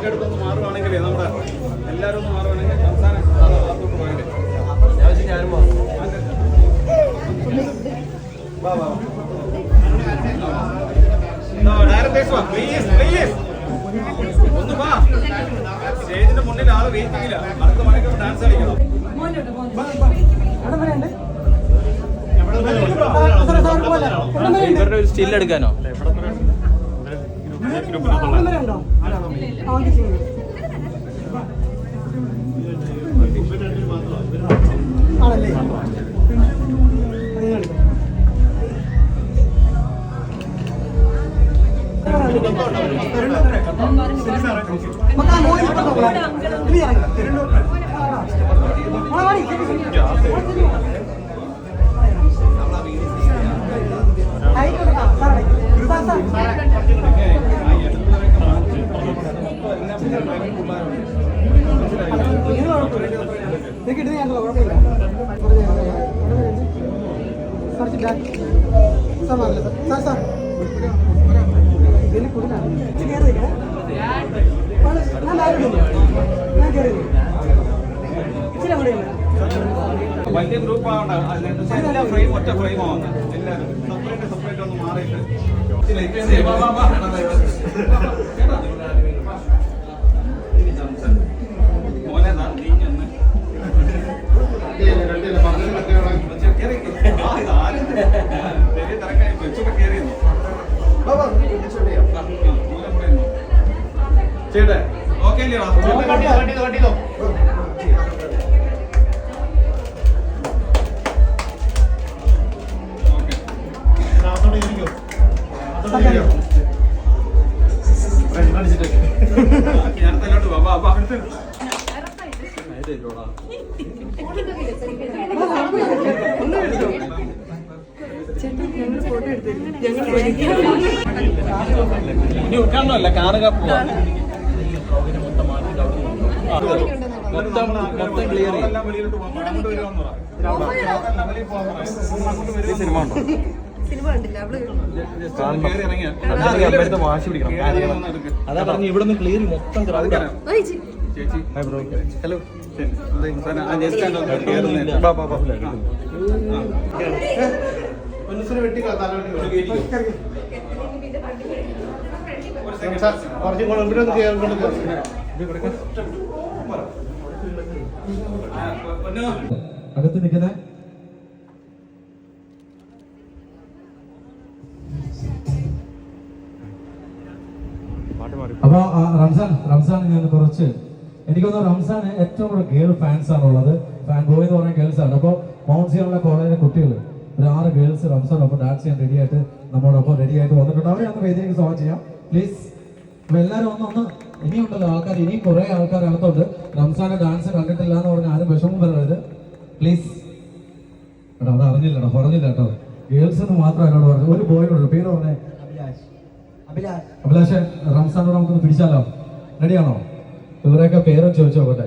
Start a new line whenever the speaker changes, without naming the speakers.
മാറുവാണെങ്കിലേ നമ്മുടെ എല്ലാവരും ഒന്ന് മാറുവാണെങ്കിൽ സംസ്ഥാനം പോയല്ലേ ഞാനും ഒന്ന് വാ. സ്റ്റേജിന്റെ മുന്നിൽ ആള് വെയിറ്റിംഗില്ല. അടുത്ത മണിക്കൂർ ഡാൻസ് കളിക്കണം.
ഇവരുടെ ഒരു സ്റ്റിൽ എടുക്കാനോ?
ആണല്ലേ കിട്ടുന്ന ഞാൻ കുഴപ്പമില്ല സാർ മാറില്ല സാർ സാർ ഇതിൽ കൂടുതലാണ് ഞാൻ കയറി ഇച്ചിരി അവിടെയില്ല
വലിയ ഗ്രൂപ്പ് ആവണ്ട. എല്ലാ ഫ്രെയിം ഒറ്റ ഫ്രെയിം ആവുന്ന എല്ലാവരും സെപ്പറേറ്റ് സെപ്പറേറ്റ് ഒന്ന് മാറിയിട്ട് മോനെ നീങ്ങന്ന് തിരക്കായി വെച്ചൊക്കെ കയറിയെന്നു ചേട്ടേ ഓക്കെ അല്ലേ? ഇനി ഉൾക്കാണല്ല കാണുക പോവാം. മൊത്തം ക്ലിയർ സിനിമ ഉണ്ടോ? വാശി പിടിക്കണം. അതാ പറഞ്ഞു ഇവിടെ നിന്ന് ക്ലിയർ മൊത്തം ഹലോ
അകത്ത് നിൽക്കുന്ന അപ്പൊ റംസാൻ ഞാൻ കുറച്ച് എനിക്കൊന്ന് റംസാൻ ഏറ്റവും കൂടുതൽ ഗേൾ ഫാൻസ് ആണുള്ളത്. ഫാൻ ബോയ് എന്ന് പറയുന്ന ഗേൾസ് ആണ്. അപ്പോൾ മൗണ്ട് സിയോണിലെ കോളേജിലെ കുട്ടികൾ ഒരു 6 ഗേൾസ് റംസാനൊപ്പം ഡാൻസ് ചെയ്യാൻ റെഡിയായിട്ട് നമ്മളോടൊപ്പം റെഡിയായിട്ട് വന്നിട്ടുണ്ട്. അവരെ ഞങ്ങൾക്ക് വേദിയിലേക്ക് സ്വാഗതം ചെയ്യാം പ്ലീസ്. അപ്പൊ എല്ലാവരും ഒന്ന് ഇനിയുണ്ടല്ലോ ആൾക്കാർ, ഇനിയും കുറെ ആൾക്കാർ അകത്തോട്ട് റംസാന്റെ ഡാൻസ് കണ്ടിട്ടില്ല എന്ന് പറഞ്ഞാൽ ആരും വിഷമം വരരുത് പ്ലീസ്. കേട്ടോ അത് അറിഞ്ഞില്ലട്ടോ, പറഞ്ഞില്ല കേട്ടോ. ഗേൾസ് എന്ന് മാത്രം എന്നോട് പറഞ്ഞു. ഒരു ബോയോട് പേര് പറഞ്ഞേ, അഭിലാഷ്. റംസാനോട് നമുക്കൊന്ന് പിടിച്ചാലോ? റെഡിയാണോ? ഇവരെയൊക്കെ പേരും ചോദിച്ചു നോക്കട്ടെ.